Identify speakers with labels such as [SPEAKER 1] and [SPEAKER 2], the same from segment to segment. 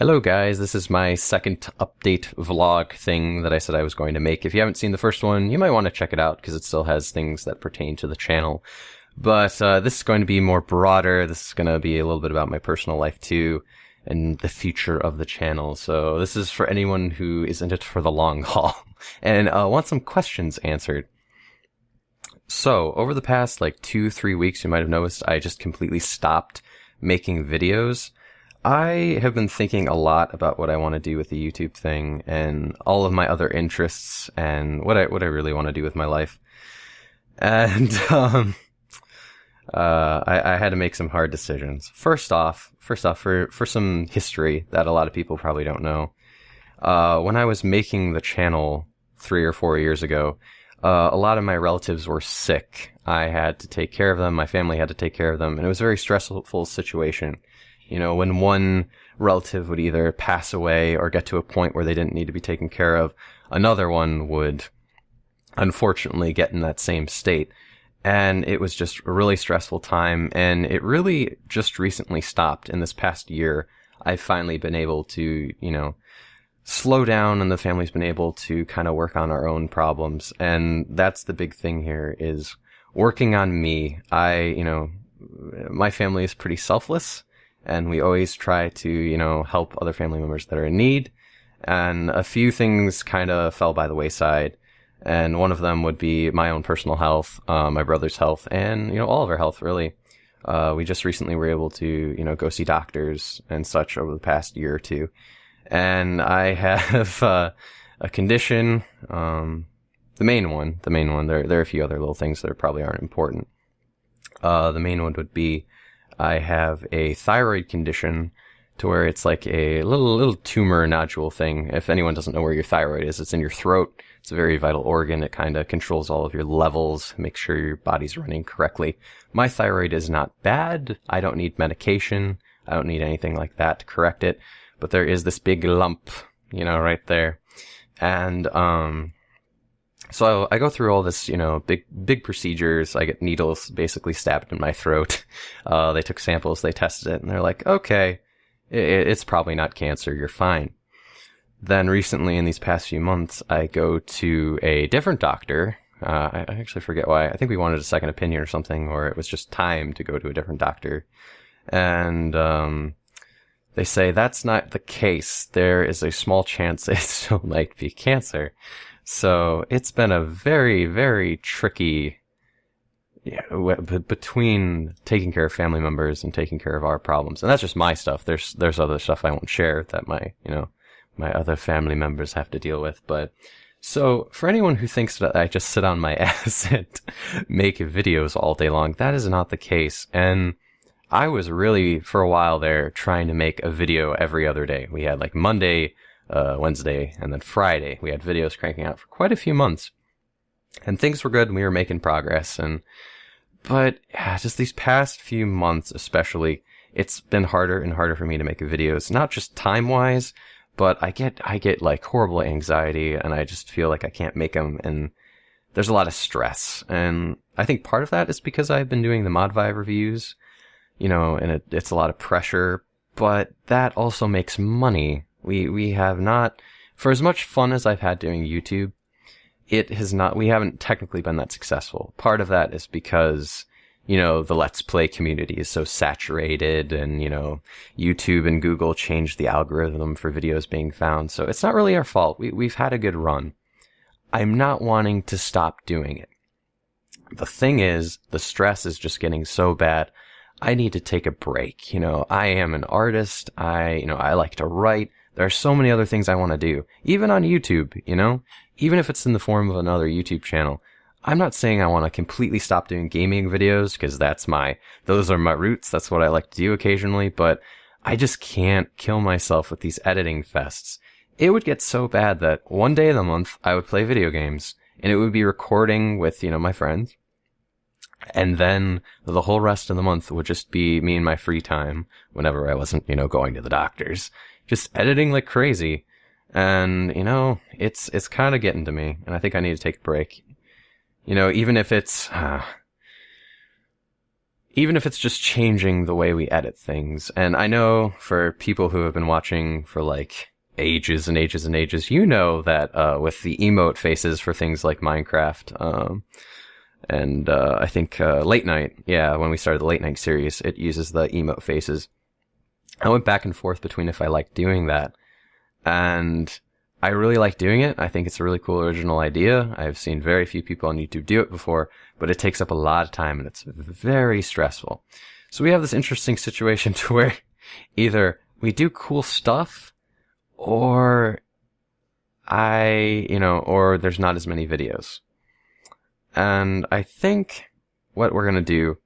[SPEAKER 1] Hello guys, this is my second update vlog thing that I said I was going to make. If you haven't seen the first one, you might want to check it out because it still has things that pertain to the channel. But this is going to be more broader. This is going to be a little bit about my personal life too and the future of the channel. So this is for anyone who is in it for the long haul and wants some questions answered. So over the past like 2-3 weeks, you might have noticed I just completely stopped making videos. I have been thinking a lot about what I want to do with the YouTube thing and all of my other interests and what I really want to do with my life. And I had to make some hard decisions. First off, for some history that a lot of people probably don't know, when I was making the channel 3 or 4 years ago, a lot of my relatives were sick. I had to take care of them. My family had to take care of them, and it was a very stressful situation. You know, when one relative would either pass away or get to a point where they didn't need to be taken care of, another one would unfortunately get in that same state. And it was just a really stressful time, and it really just recently stopped. In this past year, I've finally been able to, slow down, and the family's been able to kind of work on our own problems. And that's the big thing here, is working on me. My family is pretty selfless, and we always try to, help other family members that are in need. And a few things kind of fell by the wayside. And one of them would be my own personal health, my brother's health, and, all of our health, really. We just recently were able to, go see doctors and such over the past year or two. And I have a condition, the main one. There are a few other little things that probably aren't important. The main one would be I have a thyroid condition to where it's like a little tumor nodule thing. If anyone doesn't know where your thyroid is, it's in your throat. It's a very vital organ. It kind of controls all of your levels, makes sure your body's running correctly. My thyroid is not bad. I don't need medication. I don't need anything like that to correct it. But there is this big lump, right there. And so I go through all this, big procedures. I get needles basically stabbed in my throat. They took samples, they tested it, and they're like, okay, it's probably not cancer, you're fine. Then recently, in these past few months, I go to a different doctor. I actually forget why. I think we wanted a second opinion or something, or it was just time to go to a different doctor. And they say that's not the case. There is a small chance it still might be cancer. So it's been a very, very tricky, between taking care of family members and taking care of our problems. And that's just my stuff. There's other stuff I won't share that my other family members have to deal with. But so for anyone who thinks that I just sit on my ass and make videos all day long, that is not the case. And I was really, for a while there, trying to make a video every other day. We had like Monday, Wednesday, and then Friday. We had videos cranking out for quite a few months. And things were good, and we were making progress. But just these past few months especially, it's been harder and harder for me to make videos. Not just time-wise, but I get like horrible anxiety, and I just feel like I can't make them, and there's a lot of stress. And I think part of that is because I've been doing the Mod5 reviews, and it's a lot of pressure, but that also makes money. We have not, for as much fun as I've had doing YouTube, we haven't technically been that successful. Part of that is because, the Let's Play community is so saturated, and, YouTube and Google changed the algorithm for videos being found. So it's not really our fault. We've had a good run. I'm not wanting to stop doing it. The thing is, the stress is just getting so bad. I need to take a break. I am an artist. I like to write. There are so many other things I want to do, even on YouTube, even if it's in the form of another YouTube channel. I'm not saying I want to completely stop doing gaming videos, because those are my roots. That's what I like to do occasionally, but I just can't kill myself with these editing fests. It would get so bad that one day of the month I would play video games, and it would be recording with, my friends. And then the whole rest of the month would just be me and my free time whenever I wasn't, going to the doctors. Just editing like crazy. And, it's kind of getting to me, and I think I need to take a break. Even if it's, even if it's just changing the way we edit things. And I know for people who have been watching for like ages and ages and ages, you know that with the emote faces for things like Minecraft, and I think Late Night, when we started the Late Night series, it uses the emote faces. I went back and forth between if I liked doing that, and I really like doing it. I think it's a really cool original idea. I've seen very few people on YouTube do it before, but it takes up a lot of time and it's very stressful. So we have this interesting situation to where either we do cool stuff or or there's not as many videos. And I think what we're going to do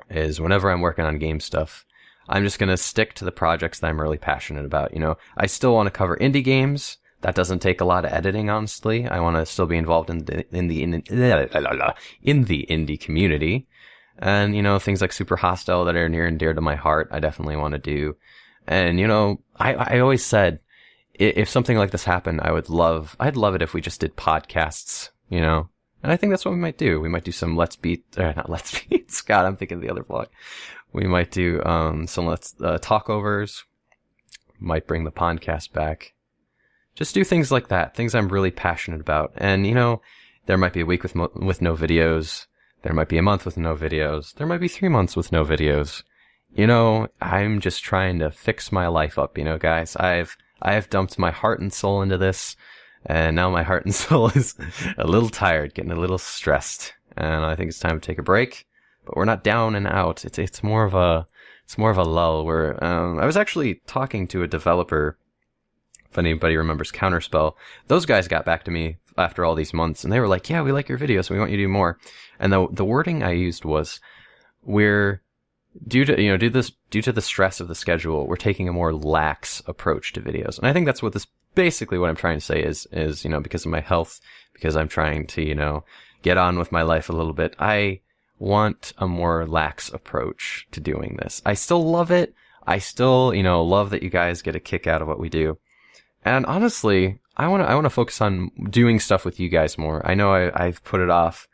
[SPEAKER 1] is whenever I'm working on game stuff, I'm just going to stick to the projects that I'm really passionate about. I still want to cover indie games. That doesn't take a lot of editing, honestly. I want to still be involved in the indie community. And, things like Super Hostile that are near and dear to my heart, I definitely want to do. And, I always said, if something like this happened, I'd love it if we just did podcasts, And I think that's what we might do. We might do some not Let's Beats. God, I'm thinking of the other vlog. We might do some talkovers. Might bring the podcast back. Just do things like that. Things I'm really passionate about. And, there might be a week with no videos. There might be a month with no videos. There might be 3 months with no videos. I'm just trying to fix my life up, guys. I have dumped my heart and soul into this. And now my heart and soul is a little tired, getting a little stressed. And I think it's time to take a break. But we're not down and out. It's more of a lull. I was actually talking to a developer, if anybody remembers Counterspell. Those guys got back to me after all these months, and they were like, "Yeah, we like your videos, so we want you to do more." And the wording I used was, "We're due to the stress of the schedule, we're taking a more lax approach to videos." And I think that's basically what I'm trying to say is because of my health, because I'm trying to get on with my life a little bit. I want a more lax approach to doing this. I still love it. I still, love that you guys get a kick out of what we do. And honestly, I want to focus on doing stuff with you guys more. I know I've put it off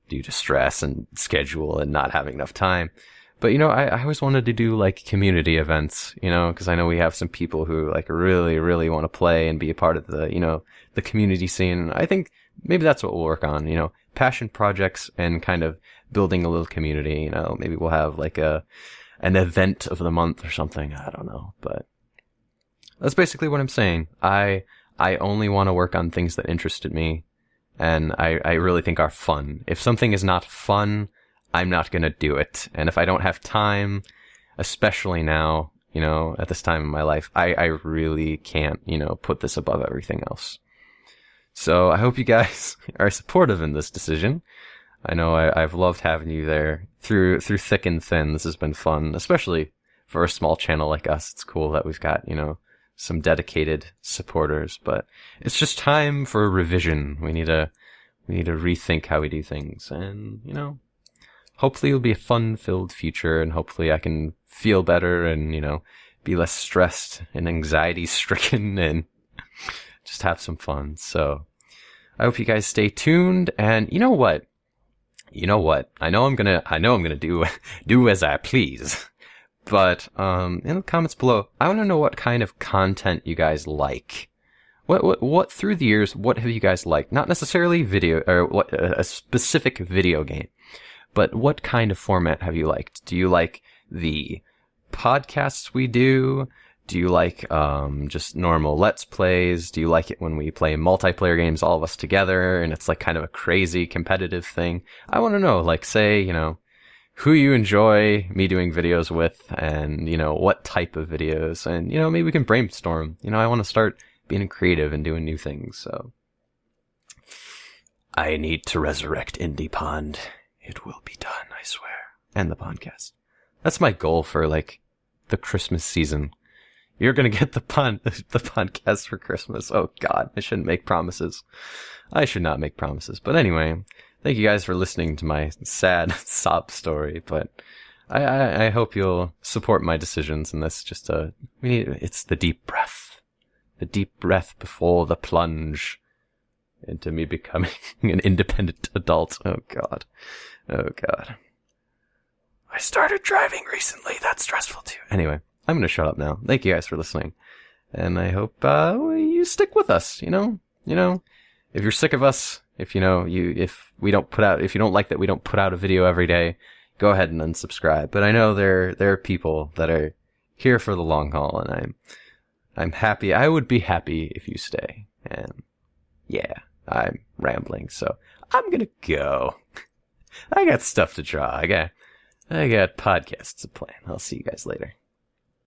[SPEAKER 1] due to stress and schedule and not having enough time. But, I always wanted to do like community events, because I know we have some people who like really, really want to play and be a part of the, the community scene. I think maybe that's what we'll work on, passion projects and kind of building a little community. Maybe we'll have like an event of the month or something. I don't know, but that's basically what I'm saying. I only want to work on things that interested me and I really think are fun. If something is not fun, I'm not going to do it. And if I don't have time, especially now, at this time in my life, I really can't, put this above everything else. So I hope you guys are supportive in this decision. I know I've loved having you there through thick and thin. This has been fun, especially for a small channel like us. It's cool that we've got, some dedicated supporters, but it's just time for a revision. We need to rethink how we do things, and, hopefully it'll be a fun-filled future, and hopefully I can feel better and, be less stressed and anxiety-stricken and just have some fun. So I hope you guys stay tuned, and you know what? I know I'm gonna do as I please. But in the comments below, I want to know what kind of content you guys like. What through the years, what have you guys liked? Not necessarily video or what a specific video game, but what kind of format have you liked? Do you like the podcasts we do? Do you like just normal Let's Plays? Do you like it when we play multiplayer games, all of us together, and it's like kind of a crazy competitive thing? I want to know, like, say, who you enjoy me doing videos with, and, what type of videos, and, maybe we can brainstorm. I want to start being creative and doing new things, so. I need to resurrect Indie Pond. It will be done, I swear. And the podcast. That's my goal for, the Christmas season. You're gonna get the podcast for Christmas. Oh God, I shouldn't make promises. I should not make promises. But anyway, thank you guys for listening to my sad sob story. But I hope you'll support my decisions in this. It's the deep breath before the plunge into me becoming an independent adult. Oh God. I started driving recently. That's stressful too. Anyway, I'm going to shut up now. Thank you guys for listening. And I hope you stick with us, you know? If you're sick of us, if you don't like that we don't put out a video every day, go ahead and unsubscribe. But I know there are people that are here for the long haul, and I'm happy. I would be happy if you stay. And yeah, I'm rambling, so I'm gonna go. I got stuff to draw. I got podcasts to plan. I'll see you guys later.